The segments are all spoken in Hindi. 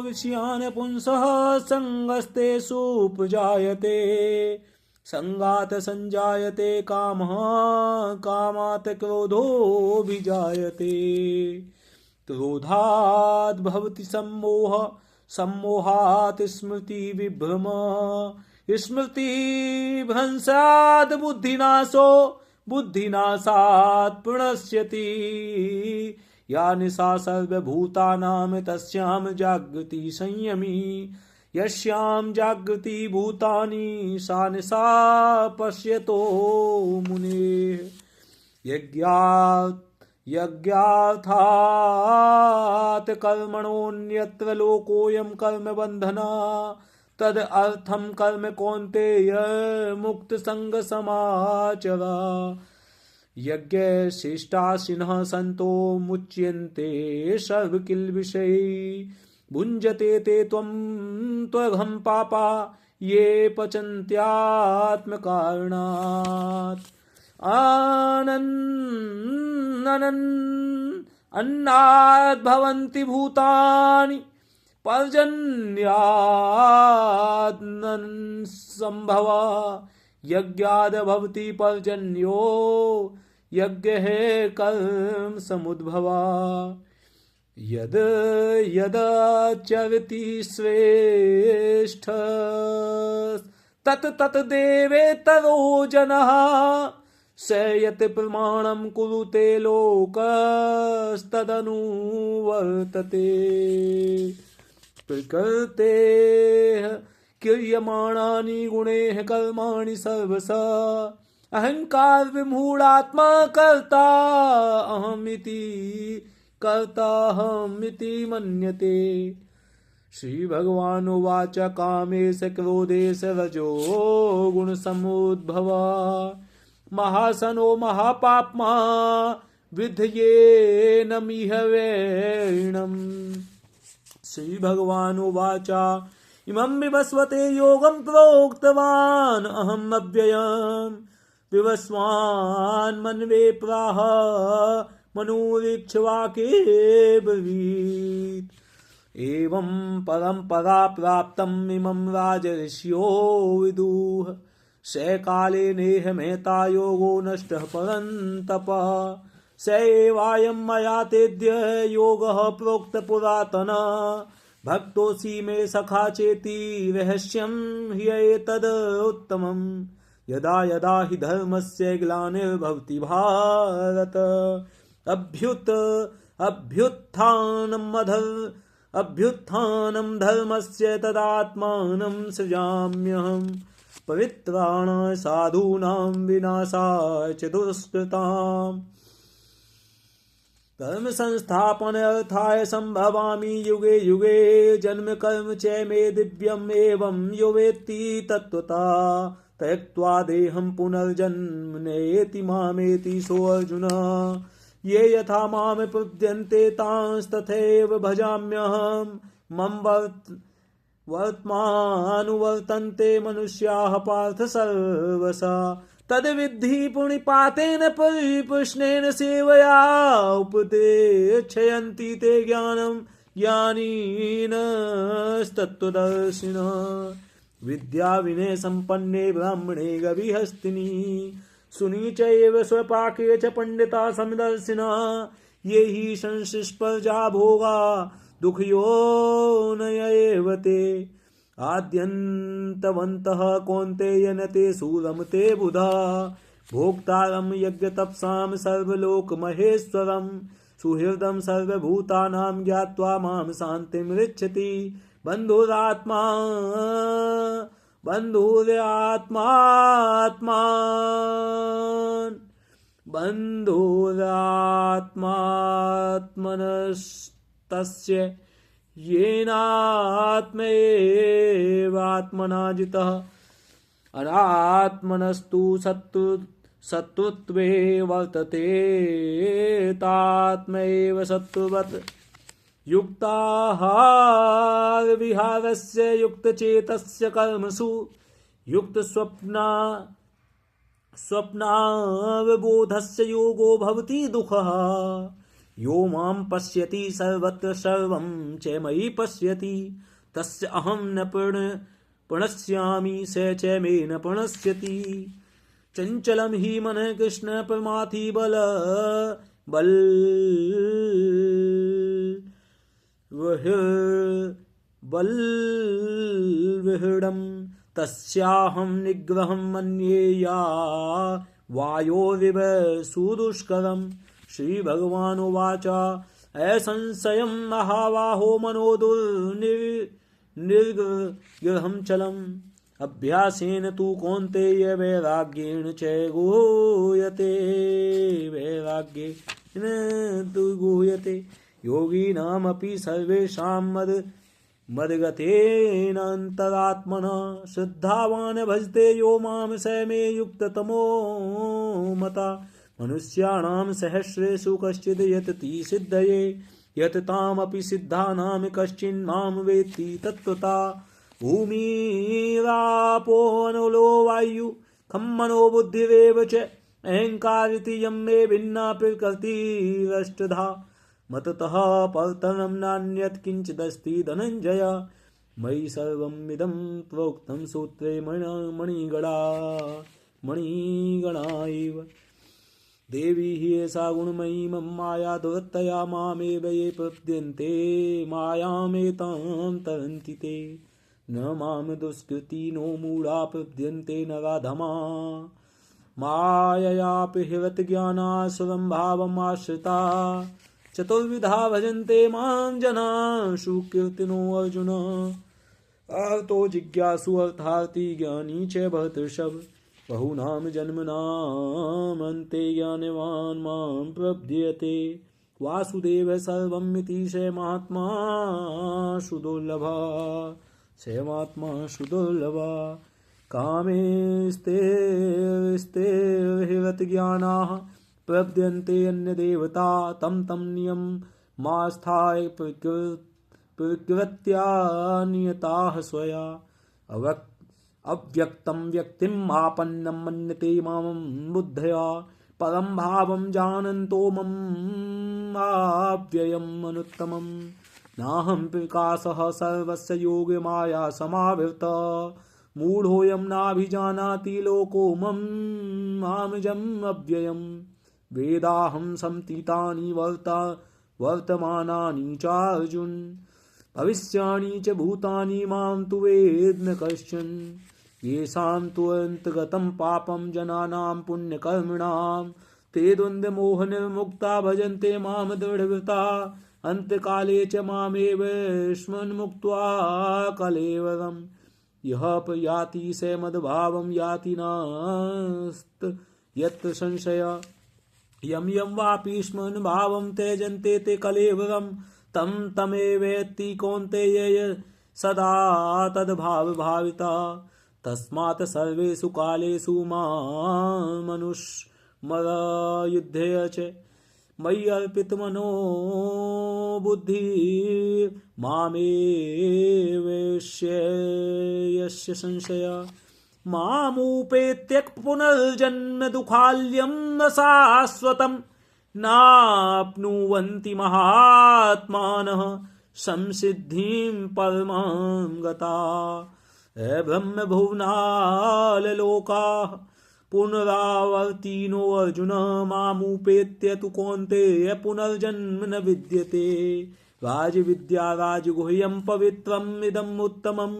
विषयान् पुंसः संगस्तेषु उपजायते संगात् संजायते कामः कामात् क्रोधोऽभिजायते क्रोधात् भवति सम्मोहः सम्मोहात् स्मृतिविभ्रम स्मृतिभ्रंशात् बुद्धिनाशो बुद्धिनाशात् प्रणश्यति या निशा सर्वभूतानां तस्यां जागृति संयमी यस्यां जागृति भूतानि सा निशा पश्यतो मुनेः यज्ञार्थात् कर्मणोऽन्यत्र लोकोऽयं कर्मबन्धना तद अर्थम कर्म कौन्तेय मुक्त संग समाचर यज्ञ शिष्टाशिनः संतो मुच्यन्ते सर्वकिल विषय भुञ्जते ते त्वं त्वघं पापा ये पचन्त्यात्मकारणात् अन्नाद् भवन्ति भूतानि पर्जन्यात् संभवा यज्ञाद् भवति पर्जन्यो यज्ञः कर्म समुद्भवा यद चरति श्रेष्ठ तत तत देवेतरो जनः स यत् प्रमाणं कुरुते लोकस्तदनुवर्तते प्रकृतेः क्रियमाणानि गुणैः कर्माणि सर्वशः अहंकार विमूढात्मा कर्ता अहमिति मन्यते। श्री भगवानुवाच कामेश क्रोधेश रजो गुणसमुद्भव महासनो महापाप्मा विधयेनमिह वैरिणम्। श्री भगवानुवाच इमं विवस्वते योगं प्रोक्तवान् अहम् अव्ययम् विवस्वान् मन्वे प्राह मनुरीक्ष्वाके ब्रवीत् एवं परम्परा प्राप्तम् इमं राजर्षयो विदुः स काले नेह मेहता योगो नष्टः परन्तपः स एवायं मया तेद्य योगः प्रोक्त पुरातनः भक्तोऽसि मे सखा चेति रहस्यं ह्येतद् उत्तमम् यदा यदा हि धर्मस्य ग्लानिर्भवति भारत अभ्युत्थानं धर्मस्य तदात्मानं सृजाम्यहम् पवित्राणां साधूनां विनाशाय च दुष्कृताम् कर्म संस्थापनार्थाय संभवामि युगे युगे जन्म कर्म च मे दिव्यम् एवं यो वेत्ति तत्त्वता त्यक्त्वा देहं पुनर्जन्म नयेति मामेति सोऽर्जुन ये यथा मां प्रपद्यन्ते तांस्तथैव भजाम्यहम् मम वर्त्मानुवर्तन्ते मनुष्याः पार्थ सर्वशः तद्विद्धि पुण्यपातेन परिपुष्णेन सेवया उपदेक्षयन्ति ते ज्ञानं ज्ञानिनस्तत्त्वदर्शिनः विद्या विनय संपन्ने ब्राह्मणे गविहस्तिनि सुनी चैव स्वपाके च पंडिता समदर्शिनः ये हि संस्पर्जा भोगा दुःखयोनयैव ते आद्यन्तवन्तः कौन्तेय न ते सुरमते बुधा भोक्तारं यज्ञतपसां सर्वलोकमहेश्वरं सुहृदं सर्वभूतानां ज्ञात्वा मां शान्तिमृच्छति बन्धुरात्मात्मनस्तस्य येनात्मैवात्मना जितः अनात्मनस्तु शत्रुत्वे वर्तते तात्मैव शत्रुवत् युक्ताहार विहारस्य युक्तचेतस्य कर्मसु युक्तस्वप्नावबोधस्य योगो भवति दुःखः यो मां पश्यति सर्वत्र सर्वं च मयि पश्यति तस्य अहं न प्रणश्यामि स च मे न प्रणश्यति चञ्चलं हि मनः कृष्ण प्रमाथि बलविह्वलम् तस्याहं निग्रहं मन्ये या वायोरिव सुदुष्करम् श्रीभगवानुवाच असंशयं महाबाहो मनो दुर्निग्रहं चलम् अभ्यासेन तु कौन्तेय वैराग्येण च गुह्यते योगिनामपि सर्वेषां मद्गतेनान्तरात्मना श्रद्धावान् भजते यो मां स मे युक्ततमो मता मनुष्याणां सहस्रेषु कश्चिद् यतति सिद्धये यततामपि सिद्धानां कश्चिन्मां वेत्ति तत्त्वता भूमिरापोऽनलो वायु खं मनो बुद्धिरेव च अहङ्कारिति यं मे भिन्ना प्रकृतिरष्टधा मततः परतरं नान्यत् किञ्चिदस्ति धनञ्जय मयि सर्वमिदं प्रोक्तं सूत्रे मणिगणा एव देवी हि एषा गुणमयी मम माया दुरत्तया मामेव ये प्रपद्यन्ते मायामेतां तरन्ति ते न मां दुष्कृतिनो मूढा प्रपद्यन्ते नराधमा माययापि हिरतज्ञानासुरं भावमाश्रिता चतुर्विधा भजन्ते मां जनाः सुकीर्तिनो अर्जुन अर्थो जिज्ञासु अर्थार्थी ज्ञानी च भर्तृषभ बहूनां जन्मनाम् अन्ते ज्ञानवान् मां प्रपद्यते वासुदेव सर्वमिति स महात्मा सुदुर्लभः कामे स्थिरहिरतज्ञानाः प्रपद्यन्ते अन्यदेवता तं नियममास्थाय प्रकृत्या नियताः स्वया अव्यक्तं व्यक्तिम् आपन्नं मन्यते मां बुद्धया परं भावं जानन्तो मम अव्ययम् अनुत्तमम् नाहं प्रकाशः सर्वस्य योगमाया समावृतः मूढोऽयं नाभिजानाति लोको मामजम् अव्ययम् वेदाहं संतीतानि वर्तमानानि च अर्जुन भविष्याणि च भूतानि मां तु वेद न कश्चन येषां तु अन्तर्गतं पापं जनानां पुण्यकर्मिणां ते द्वन्द्वमोहनिर्मुक्ता भजन्ते मां दृढव्रता अन्तकाले च मामेव स्मन्मुक्त्वा कलेवरम् यः प्रयाति स मद्भावं याति नास्त यत्र संशय यं यं वापि स्मन् भावं त्यजन्ते ते कलेवरं तं तमेवेत्ति कौन्तेय सदा तद्भावभाविता तस्मात् सर्वेषु कालेषु मामनुस्मरयुद्धे च मयि अर्पितमनो बुद्धि मामेवेश्यस्य संशय मामुपेत्य पुनर्जन्म दुःखाल्यं न शाश्वतं नाप्नुवन्ति महात्मानः संसिद्धिं परमां गता ब्रह्मभुवनाल्लोकाः पुनरावर्तिनो अर्जुन मामुपेत्य तु कौन्तेय पुनर्जन्म न विद्यते राजविद्या राजगुह्यं पवित्रम् इदम् उत्तमम्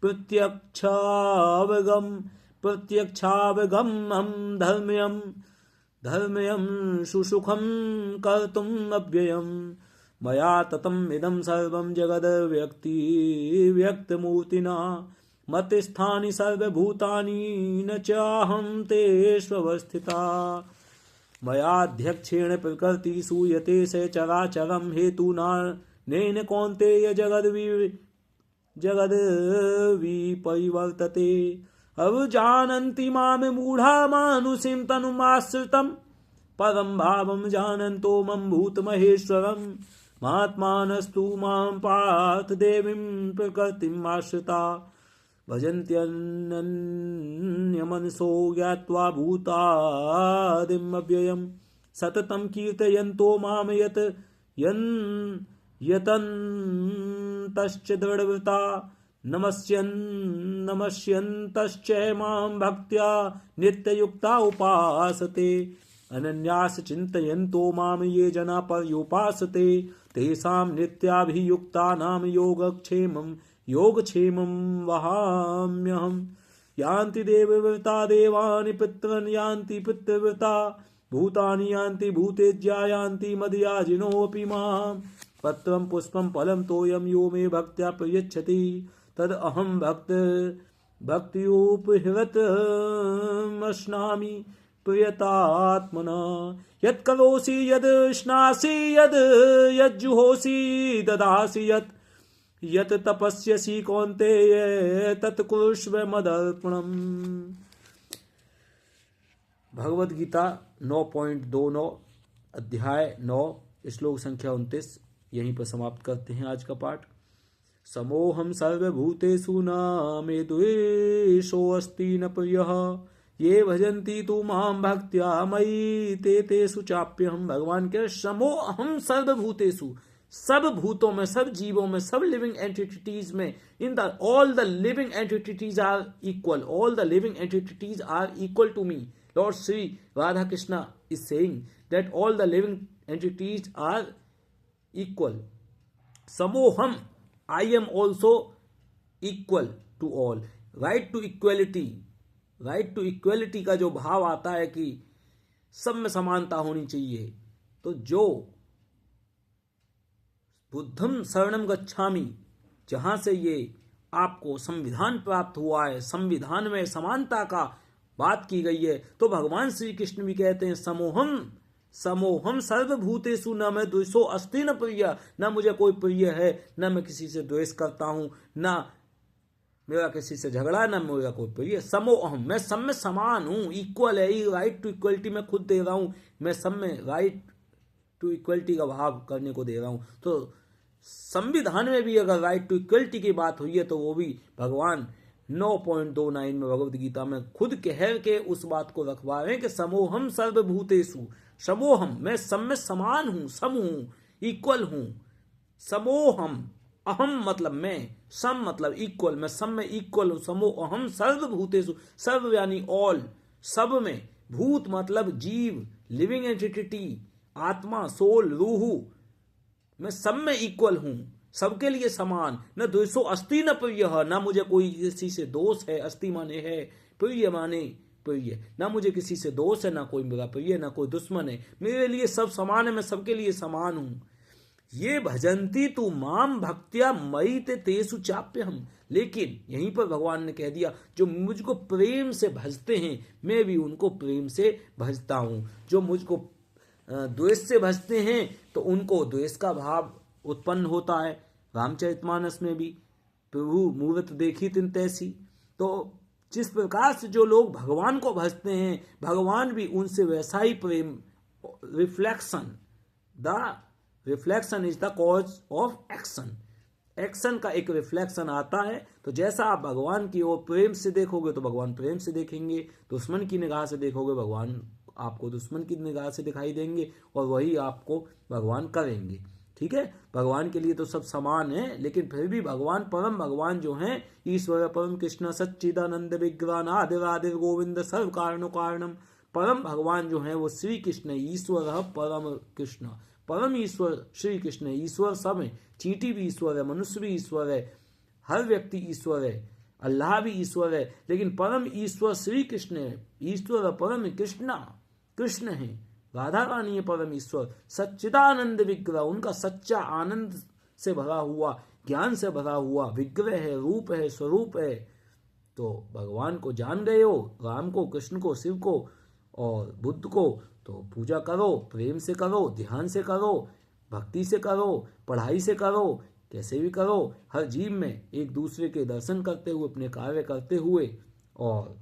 प्रत्यक्षावगमं धर्म्यं सुसुखं कर्तुम् अव्ययम् मया ततम् इदं सर्वं जगद्व्यक्तिव्यक्तमूर्तिना मतिस्थानि सर्वभूतानि न चाहं तेष्वस्थिता मयाध्यक्षेण प्रकृति सूयते स चराचरं हेतुना नेन कौन्तेय जगद्विपरिवर्तते अवजानन्ति मां मूढा मानुषीं तनुमाश्रितं परं भावं जानन्तो मम भूतमहेश्वरं महात्मानस्तु मां पार्थ देवीं प्रकृतिम् आश्रिता भजन्त्यनन्यमनसो ज्ञात्वा भूतादिमव्ययं सततं कीर्तयन्तो मां यतन्तश्च दृढव्रता नमस्यन्तश्च मां भक्त्या नित्ययुक्ता उपासते। अनन्यास चिन्तयन्तो मां ये जना पर्युपासते तेषां नित्याभियुक्तानां योगक्षेमं वहाम्यहम्। यान्ति देवव्रता देवानि पितॄन् यान्ति पितृव्रता भूतानि यान्ति भूतेज्या यान्ति मदयाजिनोऽपि माम्। पत्रं पुष्पं फलं तोयं यो मे भक्त्या प्रयच्छति तद् अहं भक्त्युपहृतमश्नामि प्रियतात्मना। यत् करोसि यद् स्नासि यद् यज्जुहोसि ददासि यत् तपस्यसि कौन्तेय तत् कुरुष्व मदर्पणम्। भगवद गीता 9.29 अध्याय 9 श्लोक संख्या 29। यहीं पर समाप्त करते हैं आज का पाठ। समोहम सर्वभूतेषु न मे द्वेषोऽस्ति न प्रियः ये भजन्ति तु मां भक्त्या मयि तेषु चाप्यहम्। भगवान के समोहम सर्वभूतेषु, सब भूतों में, सब जीवों में, सब लिविंग एंटिटीज में, in the all the living entities are equal, all the living entities are equal to me. Lord Sri Radha Krishna is saying that all the living entities are equal. Samoham, I am also equal to all. Right to equality, right to equality का जो भाव आता है कि सब में समानता होनी चाहिए, तो जो बुद्धम शरणम गच्छामि, जहां से ये आपको संविधान प्राप्त हुआ है, संविधान में समानता का बात की गई है, तो भगवान श्री कृष्ण भी कहते हैं समोहम सर्वभूतेषु न मैं द्वेषो अस्ति न प्रिय। न मुझे कोई प्रिय है, न मैं किसी से द्वेष करता हूं, न मेरा किसी से झगड़ा, न मेरा कोई प्रिय। समोहम, मैं सब में समान हूं, इक्वल है। राइट टू इक्वलिटी मैं खुद दे रहा हूं, मैं सब में राइट टू इक्वलिटी का भाव करने को दे रहा हूं। तो संविधान में भी अगर राइट टू इक्वलिटी की बात हुई है, तो वो भी भगवान 9.29 में भगवद गीता में खुद कह के उस बात को रखवा रहे हैं कि समोहम सर्वभूतेषु, समोहम, मैं सब में समान हूं, सम हूं, इक्वल हूं। समोहम, अहम मतलब मैं, सम मतलब इक्वल, मैं सब में इक्वल हूं। समोहम सर्वभूतेषु, सर्व यानी ऑल, सब में, भूत मतलब जीव, लिविंग एंटिटी, आत्मा, सोल, रूह, मैं सब में इक्वल हूं, सबके लिए समान। न द्वेषो अस्ति न प्रिय, न मुझे कोई किसी से दोष है, अस्ति माने है, प्रिय माने प्रिय, न मुझे किसी से दोष है, न कोई मेरा प्रिय, न कोई दुश्मन है, मेरे लिए सब समान है, मैं सबके लिए समान हूं। ये भजंती तू माम भक्त्या मयि तेषु चाप्यहम्। लेकिन यहीं पर भगवान ने कह दिया, जो मुझको प्रेम से भजते हैं, मैं भी उनको प्रेम से भजता हूं। जो मुझको द्वेष से भजते हैं, तो उनको द्वेष का भाव उत्पन्न होता है। रामचरितमानस में भी प्रभु मूर्त देखी तिन तैसी। तो जिस प्रकार से जो लोग भगवान को भजते हैं, भगवान भी उनसे वैसा ही प्रेम, reflection is the cause of action, action का एक रिफ्लेक्शन आता है। तो जैसा आप भगवान की ओर प्रेम से देखोगे तो भगवान प्रेम से देखेंगे, दुश्मन की निगाह से देखोगे भगवान आपको दुश्मन की निगाह से दिखाई देंगे, और वही आपको भगवान करेंगे। ठीक है, भगवान के लिए तो सब समान है, लेकिन फिर भी भगवान, परम भगवान जो हैं, ईश्वर परम कृष्ण सच्चिदानंद विग्रह आदिराधि गोविंद सर्व कारणो कारणम, परम भगवान जो हैं वो श्री कृष्ण ईश्वर है, परम कृष्ण, परम ईश्वर श्री कृष्ण। ईश्वर सब है, चींटी भी ईश्वर है, मनुष्य भी ईश्वर है, हर व्यक्ति ईश्वर है, अल्लाह भी ईश्वर है, लेकिन परम ईश्वर श्री कृष्ण है। ईश्वर परम कृष्ण है, राधा रानी है परम ईश्वर, सच्चिदानंद विग्रह, उनका सच्चा आनंद से भरा हुआ, ज्ञान से भरा हुआ विग्रह है, रूप है, स्वरूप है। तो भगवान को जान गए हो, राम को, कृष्ण को, शिव को और बुद्ध को, तो पूजा करो, प्रेम से करो, ध्यान से करो, भक्ति से करो, पढ़ाई से करो, कैसे भी करो, हर जीव में एक दूसरे के दर्शन करते हुए, अपने कार्य करते हुए और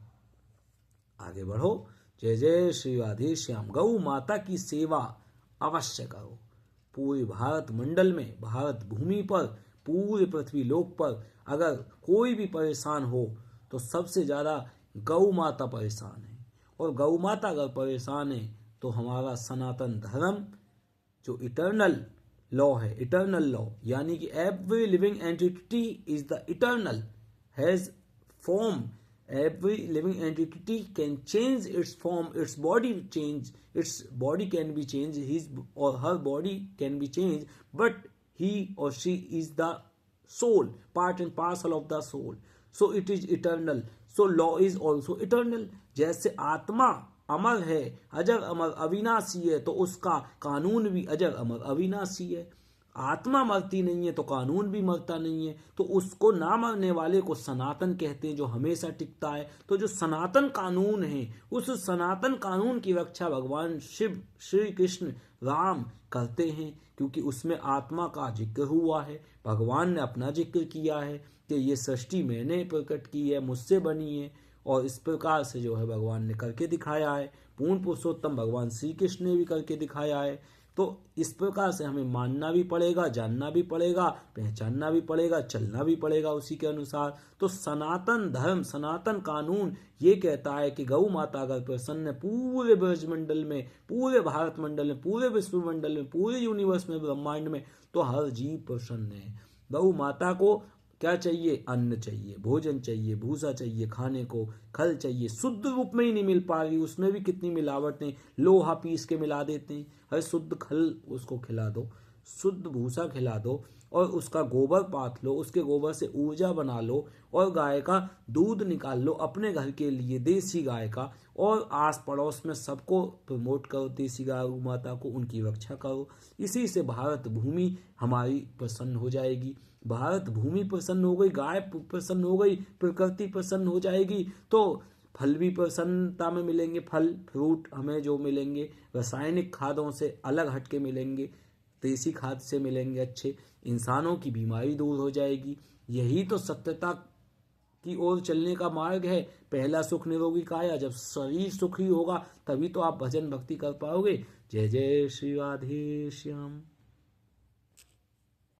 आगे बढ़ो। जय जय श्री राधे श्याम। गौ माता की सेवा अवश्य करो। पूरे भारत मंडल में, भारत भूमि पर, पूरे पृथ्वी लोक पर अगर कोई भी परेशान हो तो सबसे ज्यादा गौ माता परेशान है। और गौ माता अगर परेशान है तो हमारा सनातन धर्म जो इटर्नल लॉ है, इटर्नल लॉ, यानी कि every living entity is the eternal, has form, every living entity can change its form, its body change, its body can be changed, his or her body can be changed, but he or she is the soul, part and parcel of the soul, so it is eternal, so law is also eternal. जैसे आत्मा अमर है, अजर अमर अविनाशी है, तो उसका कानून भी अजर अमर अविनाशी है। आत्मा मरती नहीं है तो कानून भी मरता नहीं है, तो उसको ना मरने वाले को सनातन कहते हैं, जो हमेशा टिकता है। तो जो सनातन कानून है, उस सनातन कानून की रक्षा भगवान शिव, श्री कृष्ण, राम करते हैं, क्योंकि उसमें आत्मा का जिक्र हुआ है। भगवान ने अपना जिक्र किया है कि ये सृष्टि मैंने प्रकट की है, मुझसे बनी है, और इस प्रकार से जो है भगवान ने करके दिखाया है। पूर्ण पुरुषोत्तम भगवान श्री कृष्ण ने भी करके दिखाया है। तो इस प्रकार से हमें मानना भी पड़ेगा, जानना भी पड़ेगा, पहचानना भी पड़ेगा, चलना भी पड़ेगा उसी के अनुसार। तो सनातन धर्म, सनातन कानून ये कहता है कि गौ माता अगर प्रसन्न है पूरे ब्रजमंडल में, पूरे भारत मंडल में, पूरे विश्व मंडल में, पूरे यूनिवर्स में, ब्रह्मांड में, तो हर जीव प्रसन्न है। गौ माता को क्या चाहिए? अन्न चाहिए, भोजन चाहिए, भूसा चाहिए, खाने को खल चाहिए। शुद्ध रूप में ही नहीं मिल पा रही, उसमें भी कितनी मिलावटें, लोहा पीस के मिला देते हैं। अरे शुद्ध खल उसको खिला दो, शुद्ध भूसा खिला दो, और उसका गोबर पाथ लो, उसके गोबर से ऊर्जा बना लो, और गाय का दूध निकाल लो अपने घर के लिए, देसी गाय का, और आस पड़ोस में सबको प्रमोट करो देसी गाय माता को, उनकी रक्षा करो। इसी से भारत भूमि हमारी प्रसन्न हो जाएगी। भारत भूमि प्रसन्न हो गई, गाय प्रसन्न हो गई, प्रकृति प्रसन्न हो जाएगी, तो फल भी प्रसन्नता में मिलेंगे। फल फ्रूट हमें जो मिलेंगे रासायनिक खादों से अलग हटके मिलेंगे, देसी खाद से मिलेंगे अच्छे। इंसानों की बीमारी दूर हो जाएगी। यही तो सत्यता की ओर चलने का मार्ग है। पहला सुख निरोगी काया, जब शरीर सुखी होगा तभी तो आप भजन भक्ति कर पाओगे। जय जय श्री राधे श्याम।